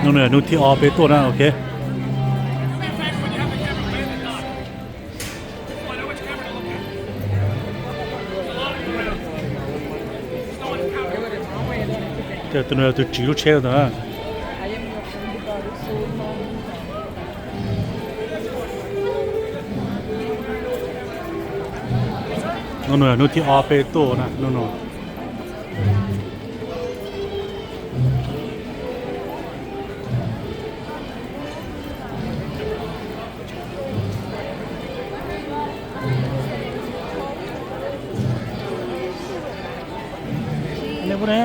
นู่นเนี่ยนู่นที่ออเปตัวนั่นโอเคเจอตัวเนี่ยตัวจีรุเชลนะนู่นเนี่ยนู่นที่ออเปตัวนะนู่นนี่พวกนี้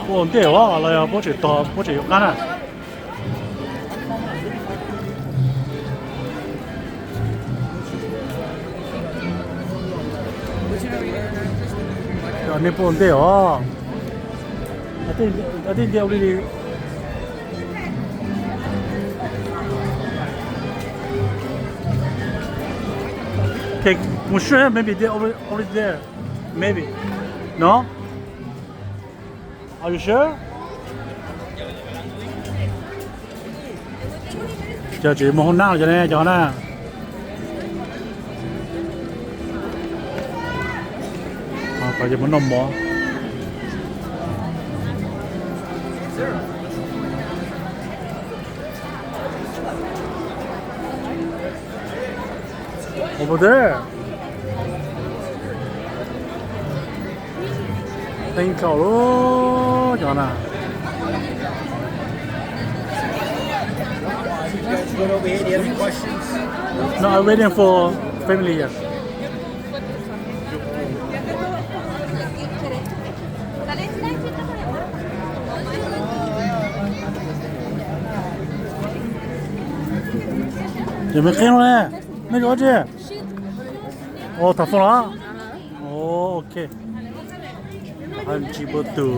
โอ้เดี๋ยวอะไรอ่ะพวกจีต่อพวกจียกกันอ่ะอันนี้พวกเดี๋ยวI think they already okay, I'm sure maybe they're already there. Maybe. No? Are you sure? Chờ chị một hôm nào cho nên cho nó. Phải cho muốn nồng bó. Over there. Thank you. Oh, Jana. Good over here. Do you have any questions? No, I'm waiting for family here. Giờ mới khen nè, mới có chứ? Ồ, thật phong đó. Ồ, ok. Anh chỉ bộ từ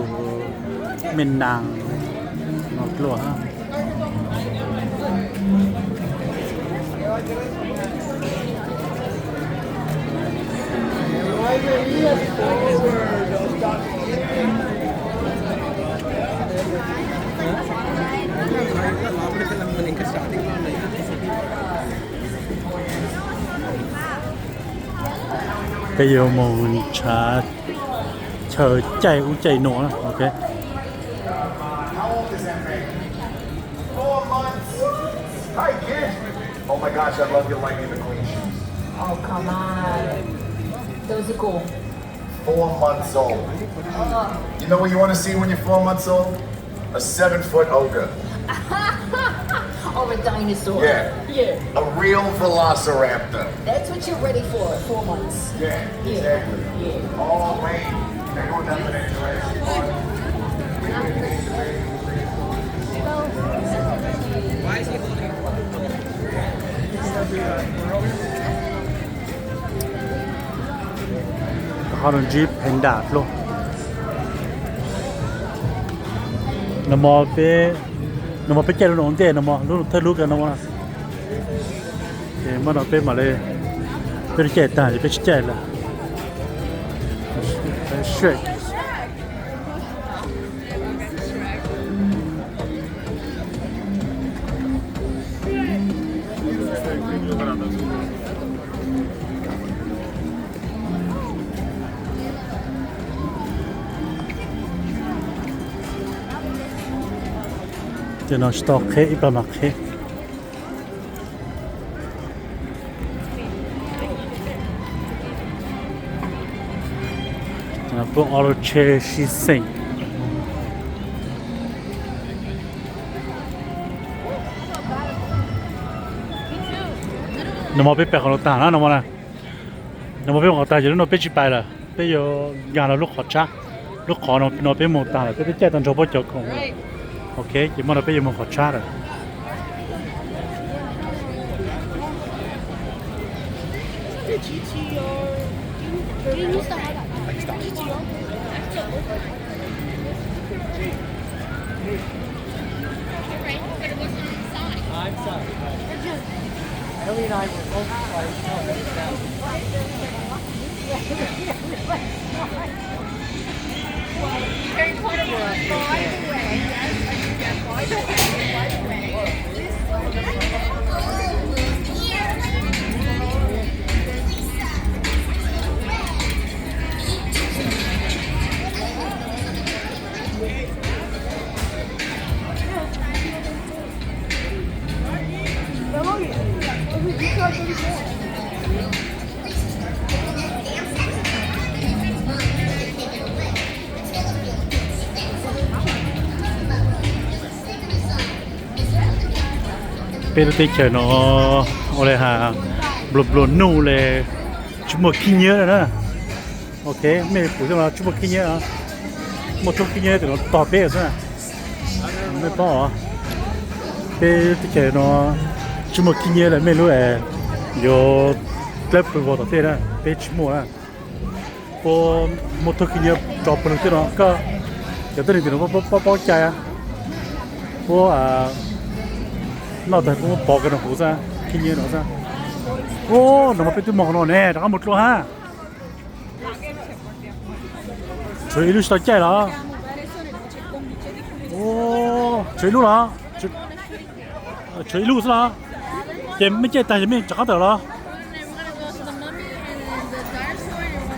miền Nam, nó lúa ha. Cái gì mà trả chờ chạy cũng chạy nổ ok. Hi, kid. Oh my gosh, I love you liking the queen shoes. Oh, come on. Those are cool. 4 months old. You know what you want to see when you're 4 months old? A 7-foot ogre. Or a dinosaur. Yeah. Yeah. A real velociraptor. That's what you're ready for at 4 months. Yeah, Yeah. exactly. Yeah. Oh, wait. They're going down to that Jurassic Park. Why is he holding it? Họ Jeep hình đạt luôn. Nó mò bé chạy nó ổn tiền nó mò lúc thấy lúc cái nó mò thì mà nó bé mà lên bé chạy tàn thì bé chạy là Shrek. Thì nó stock hết ít mặc hết. Put all the chairs she sing. Nó mà biết bẹt nó tàn nó mà nè. Nó mà biết nó tàn chứ nó biết chỉ bài là bây giờ nhà nó lúc khó chắc lúc khó nó biết một tàn là biết chạy tàn cho bao giờ cũng ok chỉ mà nó bây giờ một khó chắc rồi. Ellie and I were both like, Harry Potter world. By the way, yes, I do that. By the way, bên đây chờ nó ở đây hà blub blub nụเลยchúng một kinh nhớ rồi đó ok mình phụ cho nó chúng một kinh nhớ à một chút kinh nhớ thì nó tỏ bé rồiไม่พอbên đây chờ nó chúng một kinh nhớ là mình lúc này vô lớp phụ vào thế đó bên chúng một à có một chút kinh nhớ drop vào thế nó có giờ tới thì nó bao chạy à có nó thật cũng bỏ cái nó hú ra khi nhiên nó ra ô nó mà phải tôi mò nó nè đã một lô ha chơi lúc sao chạy đó ô chơi lúc đó chơi lúc sao chơi mấy chơi tay mình chắc được đó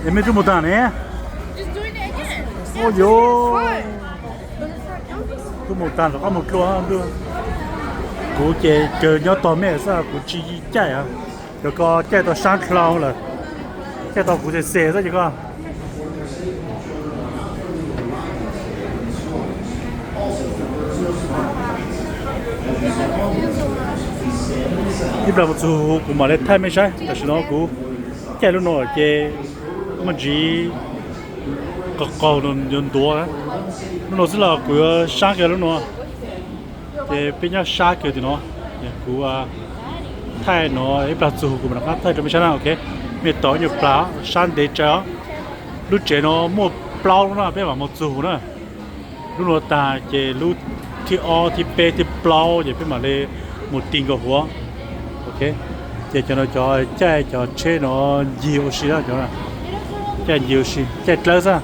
em mấy cái một đàn nè ô yo tôi một đàn có một lô ha đưa cú chơi nhớ tao mẹ sao cú chỉ chạy à rồi có chạy tao sáng clown rồi chạy tao cú chơi xe rồi chứ có ít là một số cú mà lấy thay mấy saiแต่ฉันnói cú chạy lúc nào chơi mình chỉ có cầu nó nhân tua á lúc nào sẽ là cú sáng cái lúc nào thì bây giờ sáng kiểu thì nó cú thay nó ít là dù của mình khác thay cho mình sáng ok mình tỏi nhiều plau sáng để cho lúc chế nó một plau nó biết mà một dù nữa lúc nó ta chế lúc thì o thì pe thì plau vậy biết mà lấy một tiền của hoa ok chế cho nó cho chạy cho chế nó nhiều xí đó cho nó chạy nhiều xí chạy tới sao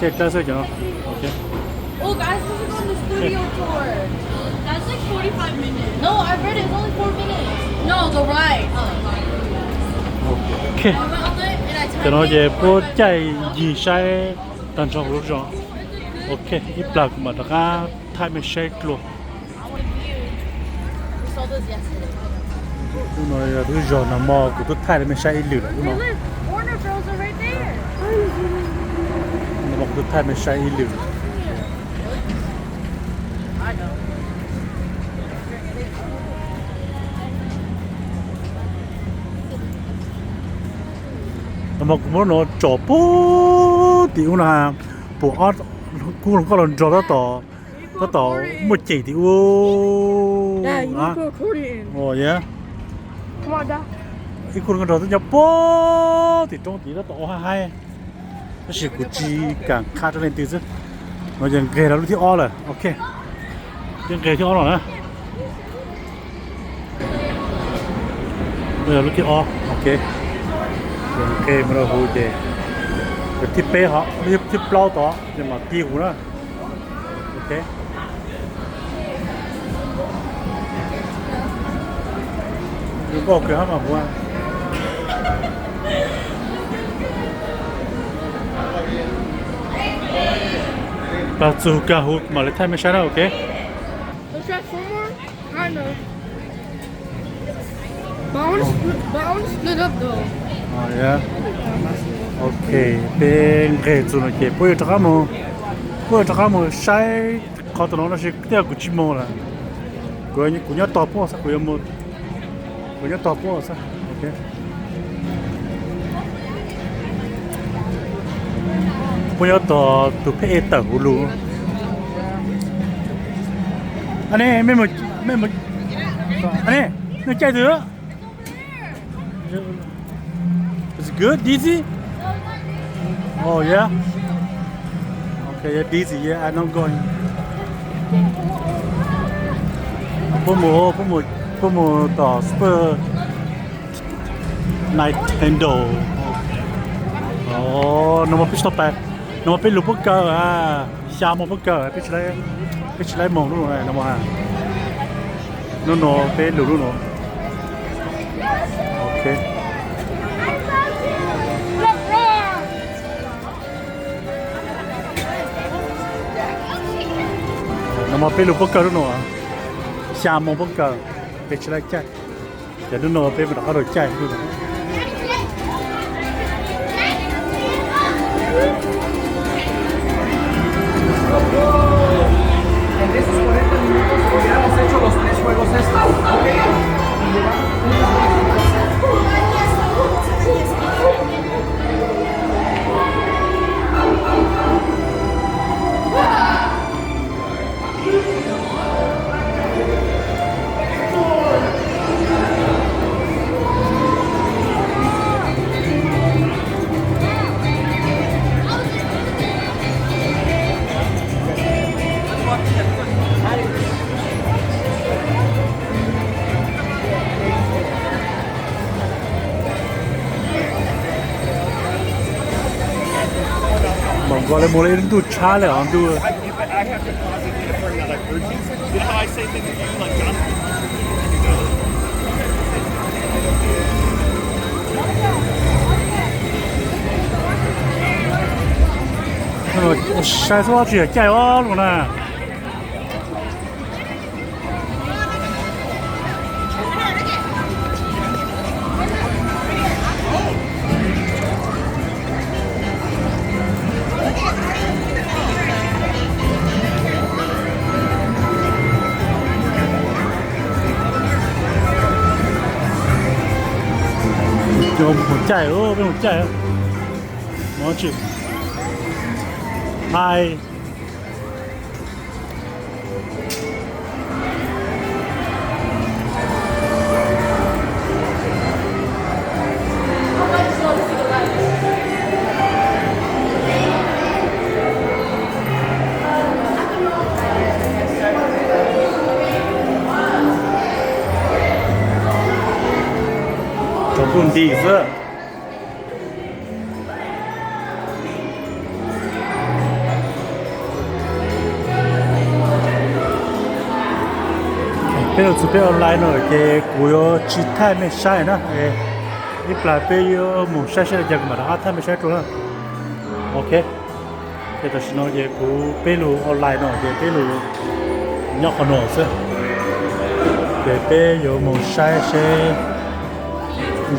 cho nó ok. Oh, guys, we should go on the studio tour. That's like 45 minutes. No, I read it. It's only 4 minutes. No, the ride. ok I went on it and I cho nó typed về in phố 45 chạy gì sai tận trong lúc rồi ok ít là mà đã ra thay mình xe luôn I want a view. We saw those yesterday. lúc này là lúc rồi nó mò của tôi thay mình xe ít lửa đúng không Look, Warner Bros. Are right there. nó mò tôi thay mình xe ít lửa I know. nó mò cũng nó chọ bố tiểu là bộ ớt cũng có lần chọ đó tỏ một chỉ tiểu Yeah, you need to record it in. oh yeah Come on, Dad. cái con cái đó tôi nhập bố thì trong tí nó tỏ hay nó chỉ của chi càng khá cho nên từ chứ nó dần ghê nó lúc thì o rồi ok dần ghê thì o rồi nè bây giờ lúc thì o ok dần ghê mà nó hù chè cái tiếp bé họ tiếp bao đó nhưng mà tiêu nữa ok đừng có cái mà mua bà chủ cả hút mà lấy thay mấy sao ok Let's try four more. Kind of. But I want to split up though. oh yeah ok bên cái chỗ này cái bây giờ các mồ sai có tụi nó sẽ tiêu của chim mồ là của nhớ tọp quá sao của nhớ tọp quá sao ok bây giờ tụi phải tờ luôn anh ấy mấy một anh ấy nó chạy được It's good, Dizzy? Oh yeah? Okay, yeah, Dizzy, yeah, I'm not going. Promo tỏ Super Nintendo. non mà più per non ma per lo poco siamo poco per ce l'hai mong luôn này nó mà nó per lo luôn ok nó mà per lo poco luôn siamo poco per ce l'hai chạy để nó per nó rồi chạy luôn En esos 40 minutos hubiéramos hecho los 3 juegos estos, ¿ok? gọi là một lấy đu cha là on đu I have to positively bring that like urgency. You know how I say things to you like Jonathan? sai số chuyện chạy ó luôn nè Yo một chạy bên một chạy nó chịu hai trong buồn đi giữa bây giờ chụp online rồi cái của chỉ thay mấy sai nữa ít lại bây giờ một sai sai là mà đã thay mấy sai rồi ok cái đó là nói cái của bây giờ online rồi cái bây giờ nhóc còn nổi chứ cái bây giờ một sai sai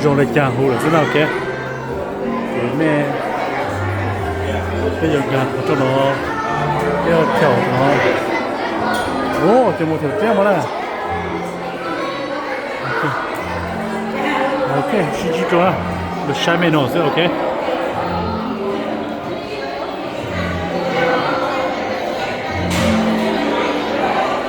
dùng để chàng hồ là thế nào ok cái này bây giờ chàng cho nó cái theo nó ô cái một theo mà này ok, si tu dois le chameau, c'est ok.